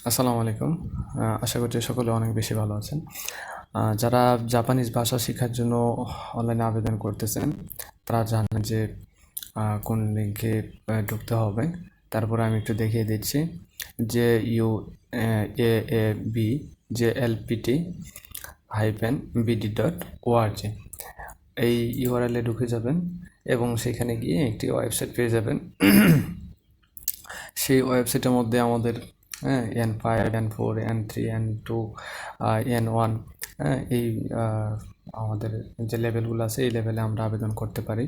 আসসালামু আলাইকুম। আশা করছি সকলে অনেক বেশি ভালো আছেন। যারা জাপানিজ ভাষা শেখার জন্য অনলাইনে আবেদন করতেছেন, তারা জানেন যে কোন লিঙ্কে ঢুকতে হবে। তারপরে আমি একটু দেখিয়ে দিচ্ছি। যে U A A B J L P T -bd.org এই ইউআরএলে ঢুকে যাবেন এবং সেখানে গিয়ে একটি ওয়েবসাইট পেয়ে যাবেন। সেই ওয়েবসাইটের মধ্যে আমাদের N5 N4 N3 N2 N1 এই আমাদের যে লেভেলগুলো আছে এই লেভেলে আমরা আবেদন করতে পারি।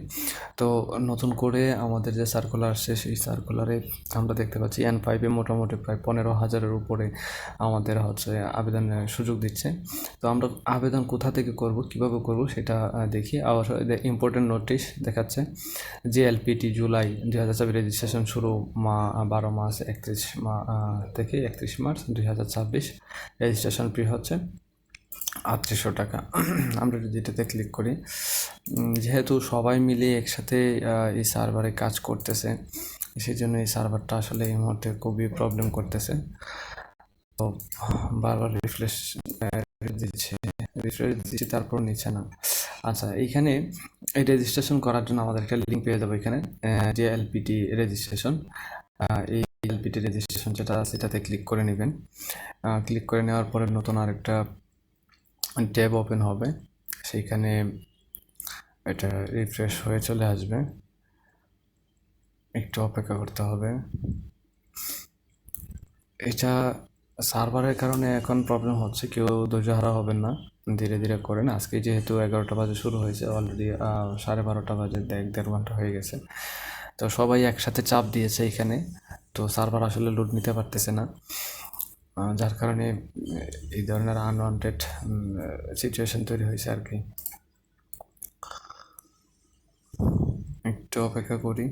তো নতুন করে আমাদের যে সার্কুলার আসছে সেই সার্কুলারে আমরা দেখতে পাচ্ছি N5-এ মোটামুটি প্রায় 15,000-এর উপরে আমাদের আবেদনের সুযোগ দিচ্ছে। তো আমরা আবেদন কোথা থেকে করব, কিভাবে করব সেটা দেখি। আবার ইম্পর্টেন্ট নোটিশ দেখাচ্ছে যে এলপিটি জুলাই 2024 রেজিস্ট্রেশন শুরু 12 মাস 31 থেকে 31 মার্চ 2026। রেজিস্ট্রেশন ফি হচ্ছে 3800 টাকা। আমরা যদি এটাতে ক্লিক করি, যেহেতু সবাই মিলে একসাথে এই সার্ভারে কাজ করতেছে, সেই জন্য এই সার্ভারটা আসলে এই মুহূর্তে খুবই প্রবলেম করতেছে। তো বারবার রিফ্রেশ দিচ্ছি তারপর নিচ্ছে না। আচ্ছা, এইখানে এই রেজিস্ট্রেশন করার জন্য আমাদের একটা লিঙ্ক পেয়ে যাবো এখানে, যে এলপিটি রেজিস্ট্রেশন। এই এলপিটি রেজিস্ট্রেশন যেটা সেটাতে ক্লিক করে নেবেন। ক্লিক করে নেওয়ার পরে নতুন আরেকটা ট্যাব ওপেন হবে, সেইখানে এটা রিফ্রেশ হয়ে চলে আসবে, একটু অপেক্ষা করতে হবে। এটা সার্ভারের কারণে এখন প্রবলেম হচ্ছে, কেউ ধৈর্য হারা হবেন না, ধীরে ধীরে করেন। আজকে যেহেতু 11টা বাজে শুরু হয়েছে, অলরেডি 12:30 বাজে, 1.5 ঘন্টা হয়ে গেছে। তো সবাই একসাথে চাপ দিয়েছে এখানে, তো সার্ভার আসলে লোড নিতে পারতেছে না, যার কারণে এই ধরনের আনওয়ান্টেড সিচুয়েশন তৈরি হয়েছে আর কি। একটু অপেক্ষা করি।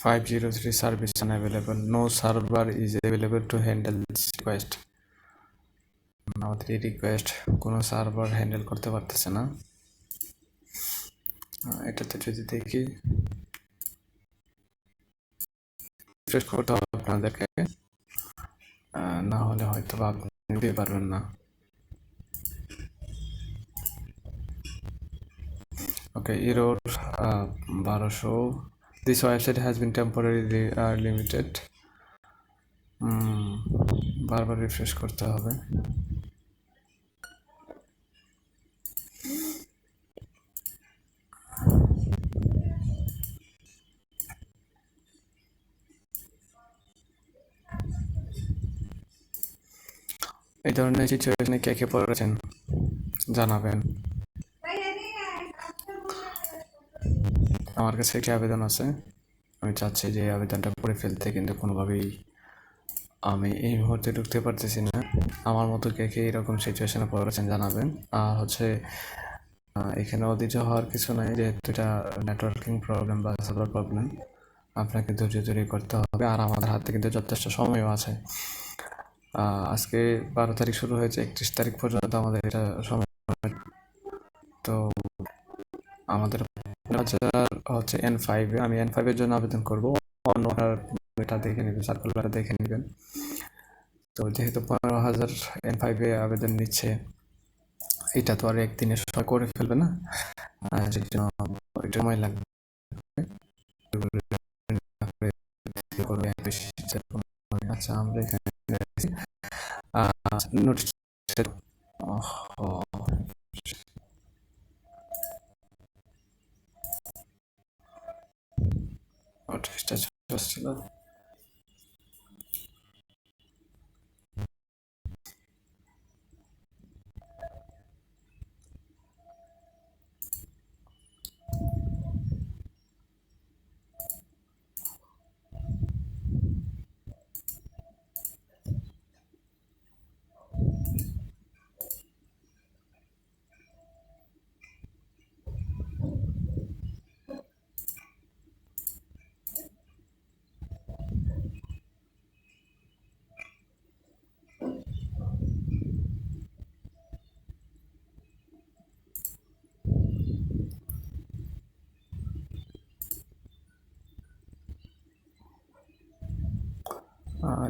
"503 service unavailable. No server is available to handle this request." আমাদের এই রিকোয়েস্ট কোনো সার্ভার হ্যান্ডেল করতে পারতেছে না। এটাতে যদি দেখি, রিফ্রেশ করতে হবে আপনাদেরকে, না হলে হয়তো বা আপনি নিতে পারবেন না। ওকে, error 1200. This website has been temporarily limited. বারবার রিফ্রেশ করতে হবে। এই ধরনের সিচুয়েশনে কে কে পড়েছেন জানাবেন। আমার কাছে একটি আবেদন আছে, আমি চাচ্ছি যে এই আবেদনটা পড়ে ফেলতে, কিন্তু কোনোভাবেই আমি এই মুহূর্তে ঢুকতে পারতেছি না। আমার মতো কে কে এরকম সিচুয়েশনে পড়েছেন জানাবেন। আর এখানে অধৈর্য হওয়ার কিছু নাই, যেহেতু এটা নেটওয়ার্কিং প্রবলেম বা সার্ভার প্রবলেম, আপনাকে ধৈর্য ধরে করতে হবে। আর আমাদের হাতে কিন্তু যথেষ্ট সময়ও আছে। আজকে 12 তারিখ শুরু হয়েছে, 31 তারিখ পর্যন্ত আমাদের এটা সময়। তো আমাদের N5-এ, আমি N5-এর জন্য আবেদন করব। অন্যটার এটা দেখে নেবেন, সার্কুলারটা দেখে নেবেন। তো যেহেতু 15,000 N5-এ আবেদন নিচ্ছে, এটা তো আর একদিনে সবাই করে ফেলবে না, সেই জন্য একটু সময় লাগবে। আচ্ছা, আমরা এখানে নোটিশ নোটিশটা ছিল।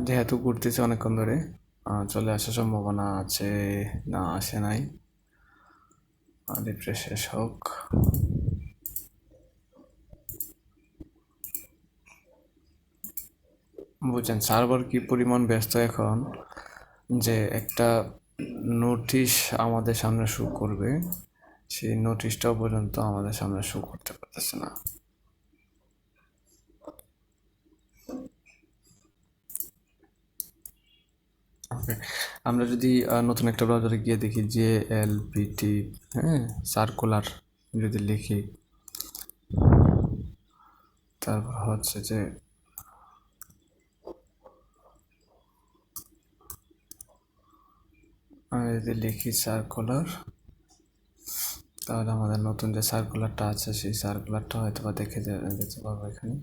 যেহেতু ঘুরতেছে অনেকক্ষণ ধরে, চলে আসার সম্ভাবনা আছে। না, আসে নাই। রিফ্রেশ শেষ হোক। বুঝছেন সার্ভার কি পরিমাণ ব্যস্ত এখন, যে একটা নোটিশ আমাদের সামনে শো করবে, সেই নোটিশটাও পর্যন্ত আমাদের সামনে শো করতে পারতেছে না। ওকে, আমরা যদি নতুন একটা ব্রাউজারে গিয়ে দেখি JLPT, হ্যাঁ, সার্কুলার যদি লিখি, তারপর হচ্ছে যে আমি যদি লিখি সার্কুলার, তাহলে আমাদের নতুন যে সার্কুলারটা আছে সেই সার্কুলারটা হয়তো বা দেখতে পাবো এখানে।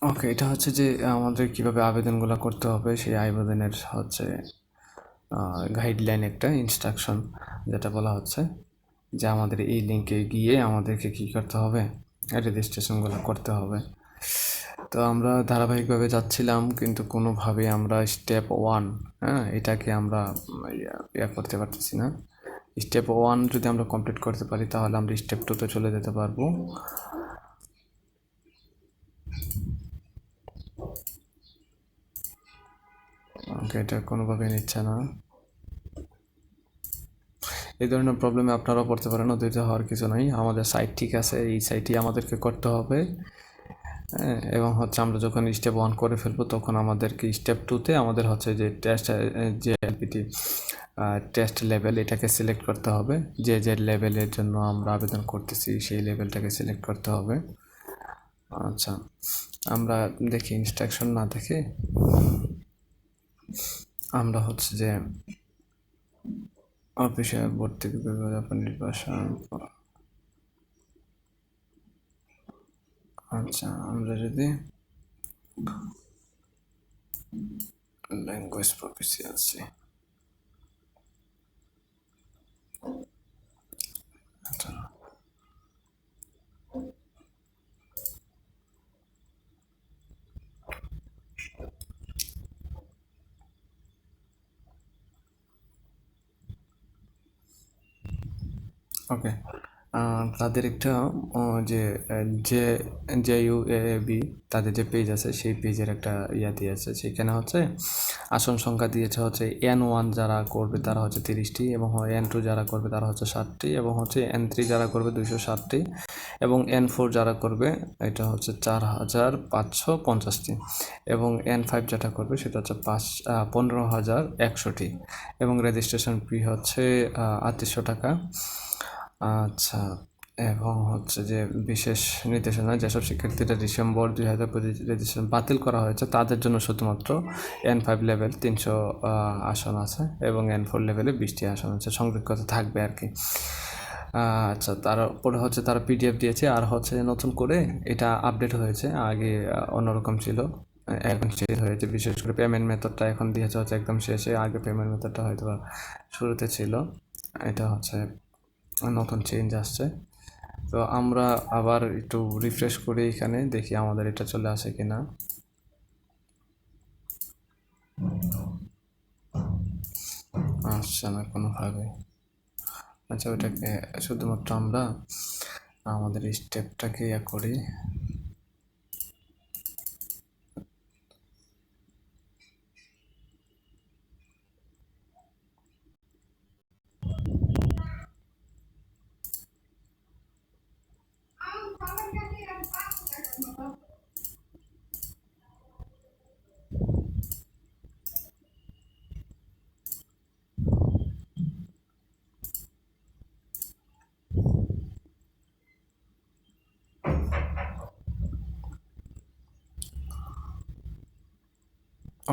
ওকে, এটা হচ্ছে যে আমাদের কিভাবে আবেদনগুলো করতে হবে সেই আবেদনের হচ্ছে গাইডলাইন, একটা ইনস্ট্রাকশন, যেটা বলা হচ্ছে যে আমাদের এই লিঙ্কে গিয়ে আমাদেরকে কী করতে হবে, রেজিস্ট্রেশনগুলো করতে হবে। তো আমরা ধারাবাহিকভাবে যাচ্ছিলাম, কিন্তু কোনোভাবে আমরা স্টেপ 1, হ্যাঁ, এটাকে আমরা ইয়া করতে পারতেছি না। স্টেপ 1 যদি আমরা কমপ্লিট করতে পারি তাহলে আমরা স্টেপ 2তে চলে যেতে পারবো। ওকে, এটা কোনোভাবে নিচ্ছে না। এই ধরনের প্রবলেমে আপনারাও পড়তে পারেন, অধৈর্য হওয়ার কিছু নাই। আমাদের সাইট ঠিক আছে, এই সাইটই আমাদেরকে করতে হবে। এবং হচ্ছে আমরা যখন স্টেপ 1 করে ফেলবো তখন আমাদেরকে স্টেপ 2তে আমাদের হচ্ছে যে JLPT টেস্ট লেভেল, এটাকে সিলেক্ট করতে হবে। যে লেভেলের জন্য আমরা আবেদন করতেছি সেই লেভেলটাকে সিলেক্ট করতে হবে। আচ্ছা, আমরা দেখি ইনস্ট্রাকশন না দেখে আমরা হচ্ছে যে অফিসে ভর্তি বিজ্ঞাপন নির্বাচন। আচ্ছা, আমরা যদি ল্যাঙ্গুয়েজ প্রফিসিয়েন্সি, আচ্ছা, ওকে, তাদের একটা যে যে JUAAB, তাদের যে পেজ আছে সেই পেজের একটা ইয়া দিয়েছে, সেখানে হচ্ছে আসন সংখ্যা দিয়েছে হচ্ছে N1 যারা করবে তারা হচ্ছে 30টি, এবং N2 যারা করবে তারা হচ্ছে 60টি, এবং হচ্ছে N3 যারা করবে 260টি, এবং N4 যারা করবে এটা হচ্ছে 4550টি, এবং N5 যেটা করবে সেটা হচ্ছে 15,100টি, এবং রেজিস্ট্রেশন ফি হচ্ছে 3800 টাকা। আচ্ছা, এবং হচ্ছে যে বিশেষ নির্দেশনা, যেসব শিক্ষার্থীরা ডিসেম্বর 2025 রেজিস্ট্রেশন বাতিল করা হয়েছে তাদের জন্য শুধুমাত্র N5 লেভেল 300 আসন আছে, এবং N4 লেভেলে 20টি আসন আছে, সংরক্ষিত থাকবে আর কি। আচ্ছা, তারপরে হচ্ছে তারা PDF দিয়েছে, আর হচ্ছে নতুন করে এটা আপডেট হয়েছে। আগে অন্যরকম ছিল, এখন চেঞ্জ হয়েছে। বিশেষ করে পেমেন্ট মেথডটা এখন দিয়েছে হচ্ছে একদম শেষে, আগে পেমেন্ট মেথডটা হয়তো বা শুরুতে ছিল। এটা হচ্ছে নতুন চেঞ্জ আসছে। তো আমরা আবার একটু রিফ্রেশ করে এখানে দেখি আমাদের এটা চলে আসে কিনা। আসছে না কোনোভাবে। আচ্ছা, ওইটাকে শুধুমাত্র আমরা আমাদের স্টেপটাকে ইয়া করি।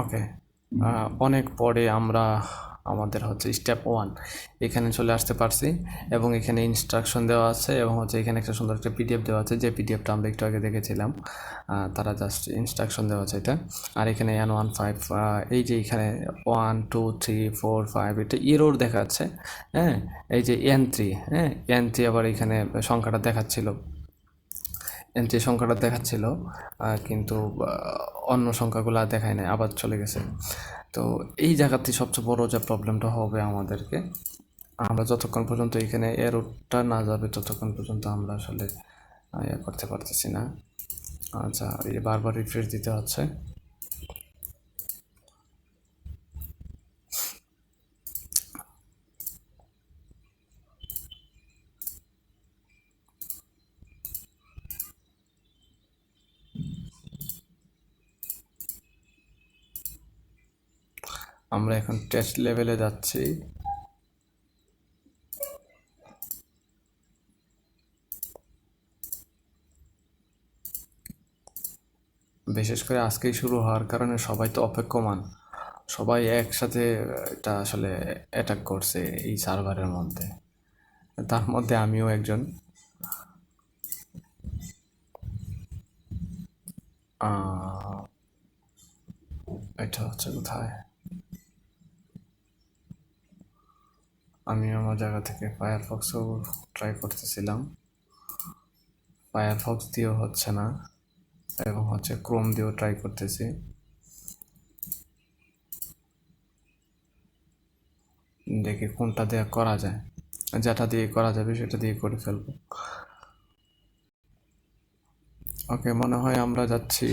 ওকে, অনেক পরে আমরা আমাদের হচ্ছে স্টেপ 1 এখানে চলে আসতে পারছি, এবং এখানে ইনস্ট্রাকশন দেওয়া আছে, এবং হচ্ছে এখানে একটা সুন্দর একটা PDF দেওয়া আছে, যে PDFটা আমরা একটু আগে দেখেছিলাম। তারা জাস্ট ইনস্ট্রাকশন দেওয়া আছে এটা। আর এখানে N15, এই যে এখানে 1 2 3 4 5 এটা এরর দেখাচ্ছে, হ্যাঁ। এই যে N3, হ্যাঁ, N3 আবার এখানে সংখ্যাটা দেখাচ্ছিল, যে সংখ্যাটা দেখাচ্ছিল কিন্তু অন্য সংখ্যাগুলো আর দেখায় নাই, আবার চলে গেছে। তো এই জায়গাতে সবচেয়ে বড় যে প্রবলেমটা হবে আমাদেরকে, আমরা যতক্ষণ পর্যন্ত এখানে এররটা না যাবে ততক্ষণ পর্যন্ত আমরা আসলে ইয়ে করতে পারতেছি না। আচ্ছা, এই বারবার রিফ্রেশ দিতে হচ্ছে। আমরা এখন টেস্ট লেভেলে যাচ্ছি। বিশেষ করে আজকেই শুরু হওয়ার কারণে সবাই তো অপেক্ষমান, সবাই একসাথে এটা আসলে অ্যাটাক করছে এই সার্ভারের মধ্যে, তার মধ্যে আমিও একজন। এটা হচ্ছে কোথায়, আমি আমার জায়গা থেকে ফায়ারফক্সও ট্রাই করতেছিলাম, ফায়ারফক্স দিয়েও হচ্ছে না, এবং হচ্ছে ক্রোম দিয়েও ট্রাই করতেছি। দেখি কোনটা দিয়ে করা যায়, যেটা দিয়ে করা যাবে সেটা দিয়ে করে ফেলবো। ওকে, মনে হয় আমরা যাচ্ছি,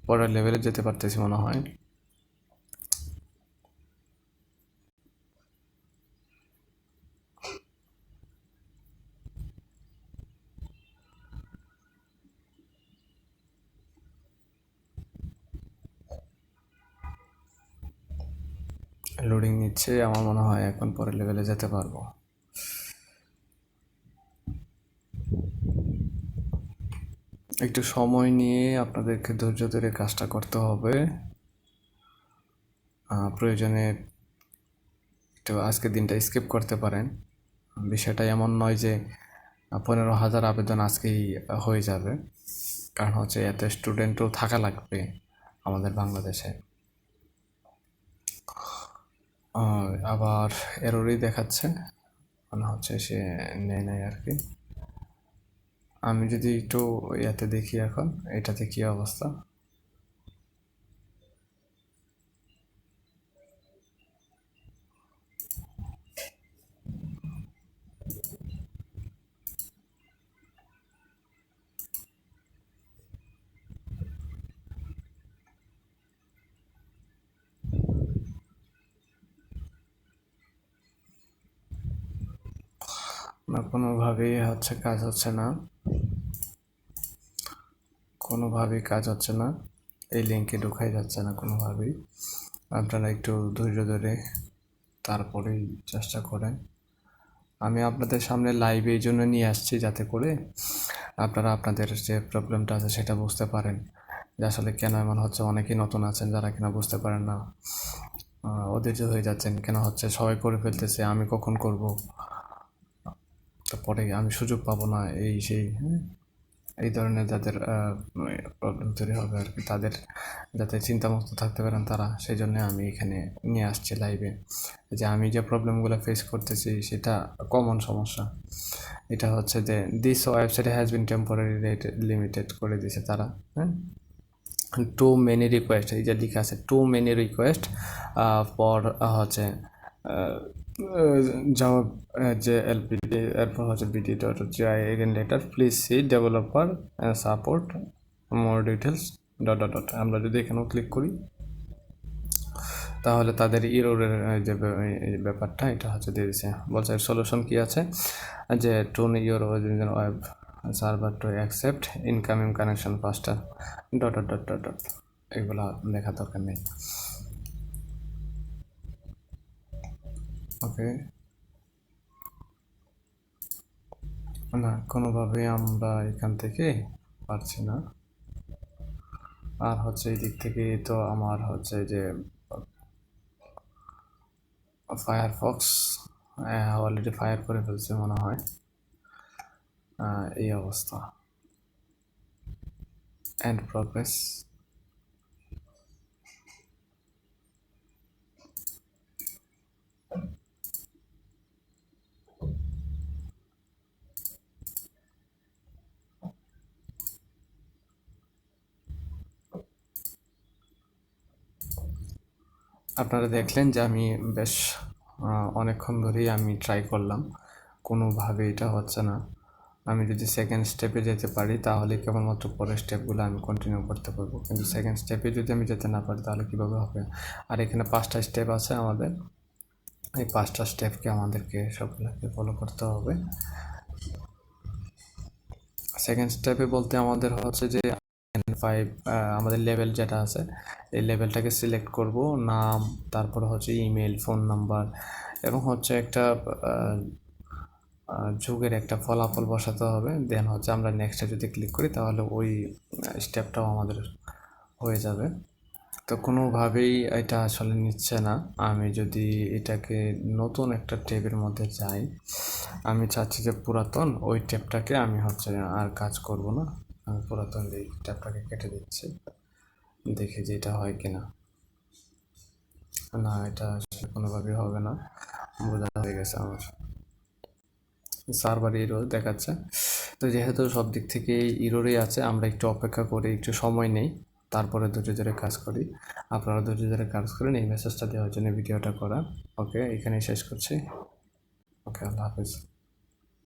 পরের লেভেলে যেতে পারতেছি মনে হয়। লোডিং নিচ্ছে, আমার মনে হয় এখন পরের লেভেলে যেতে পারবো। একটু সময় নিয়ে আপনাদেরকে ধৈর্য ধরে কাজটা করতে হবে। প্রয়োজনে একটু আজকের দিনটা স্কিপ করতে পারেন। বিষয়টা এমন নয় যে 15,000 আবেদন আজকেই হয়ে যাবে, কারণ হচ্ছে এত স্টুডেন্টও থাকা লাগবে আমাদের বাংলাদেশে। আবার এররই দেখাচ্ছে, মনে হচ্ছে সে নেয় নাই আর কি। আমি যদি একটু ইয়াতে দেখি এখন এটাতে কি অবস্থা। না, কোনোভাবেই হচ্ছে কাজ হচ্ছে না, কোনোভাবেই কাজ হচ্ছে না, এই লিঙ্কে ঢোকাই যাচ্ছে না কোনোভাবেই। আপনারা একটু ধৈর্য ধরে তারপরেই চেষ্টা করেন। আমি আপনাদের সামনে লাইভে এই জন্য নিয়ে আসছি যাতে করে আপনারা আপনাদের যে প্রবলেমটা আছে সেটা বুঝতে পারেন, যে আসলে কেন এমন হচ্ছে। অনেকেই নতুন আছেন যারা কিনা বুঝতে পারেন না, অধৈর্য হয়ে যাচ্ছেন, কেন হচ্ছে সবাই করে ফেলতেছে, আমি কখন করব, তারপরে আমি সুযোগ পাবো না, এই সেই, হ্যাঁ, এই ধরনের যাদের প্রবলেম তৈরি হবে আর কি, তাদের যাতে চিন্তামুক্ত থাকতে পারেন তারা, সেই জন্য আমি এখানে নিয়ে আসছি লাইভে, যে আমি যে প্রবলেমগুলো ফেস করতেছি সেটা কমন সমস্যা। এটা হচ্ছে যে this website has been temporary limited করে দিয়েছে তারা, হ্যাঁ। টু মেনি রিকোয়েস্ট, এই যে লেখা আছে টু মেনি রিকোয়েস্ট পর হচ্ছে যাওয়া যে এলপিডি, এরপর হচ্ছে BD dot GI again letter please see developer support more details dot dot dot. আমরা যদি এখানেও ক্লিক করি তাহলে তাদের ইরোরের যে ব্যাপারটা এটা হচ্ছে দিয়ে দিচ্ছে, বলছে সলিউশন কী আছে, যে tune your web server to accept incoming connection faster dot dot dot dot dot. এগুলো লেখা দরকার নেই। ওকে, না কোনোভাবেই আমরা এখান থেকে পারছি না। আর হচ্ছে এই দিক থেকে তো আমার হচ্ছে যে ফায়ারফক্স অলরেডি ফায়ার করে ফেলছে মনে হয়, এই অবস্থা। এন্ড প্রগ্রেস, আপনারা দেখলেন যে আমি বেশ অনেকক্ষণ ধরেই আমি ট্রাই করলাম, কোনোভাবে এটা হচ্ছে না। আমি যদি সেকেন্ড স্টেপে যেতে পারি তাহলে কেবলমাত্র পরের স্টেপগুলো আমি কন্টিনিউ করতে পারবো, কিন্তু সেকেন্ড স্টেপে যদি আমি যেতে না পারি তাহলে কীভাবে হবে? আর এখানে 5টা স্টেপ আছে আমাদের, এই 5টা স্টেপকে আমাদেরকে সবগুলোকে ফলো করতে হবে। সেকেন্ড স্টেপে বলতে আমাদের হচ্ছে যে N5 আমাদের লেভেল যেটা আছে এই লেভেলটাকে সিলেক্ট করব, নাম, তারপরে হচ্ছে ইমেল, ফোন নাম্বার এবং হচ্ছে একটা যুগের একটা ফলাফল বসাতে হবে। দেন হচ্ছে আমরা নেক্সটে যদি ক্লিক করি তাহলে ওই স্টেপটাও আমাদের হয়ে যাবে। তো কোনোভাবেই এটা আসলে নিচ্ছে না। আমি যদি এটাকে নতুন একটা ট্যাবের মধ্যে যাই, আমি চাচ্ছি যে পুরাতন ওই ট্যাবটাকে আমি হচ্ছে আর কাজ করব না, আমি পুরাতন এই ট্যাবটাকে কেটে দিচ্ছি, দেখি যে এটা হয় কি না। না, এটা আসলে কোনোভাবেই হবে না, বোঝা হয়ে গেছে আমার। সার্ভার এরর দেখাচ্ছে। তো যেহেতু সব দিক থেকে এররই আছে, আমরা একটু অপেক্ষা করি, একটু সময় নেই, তারপরে ধৈর্য ধরে কাজ করি। আপনারা ধৈর্য ধরে কাজ করেন, এই মেসেজটা দেওয়ার জন্য ভিডিওটা করা। ওকে, এখানেই শেষ করছি। ওকে, আল্লাহ হাফেজ।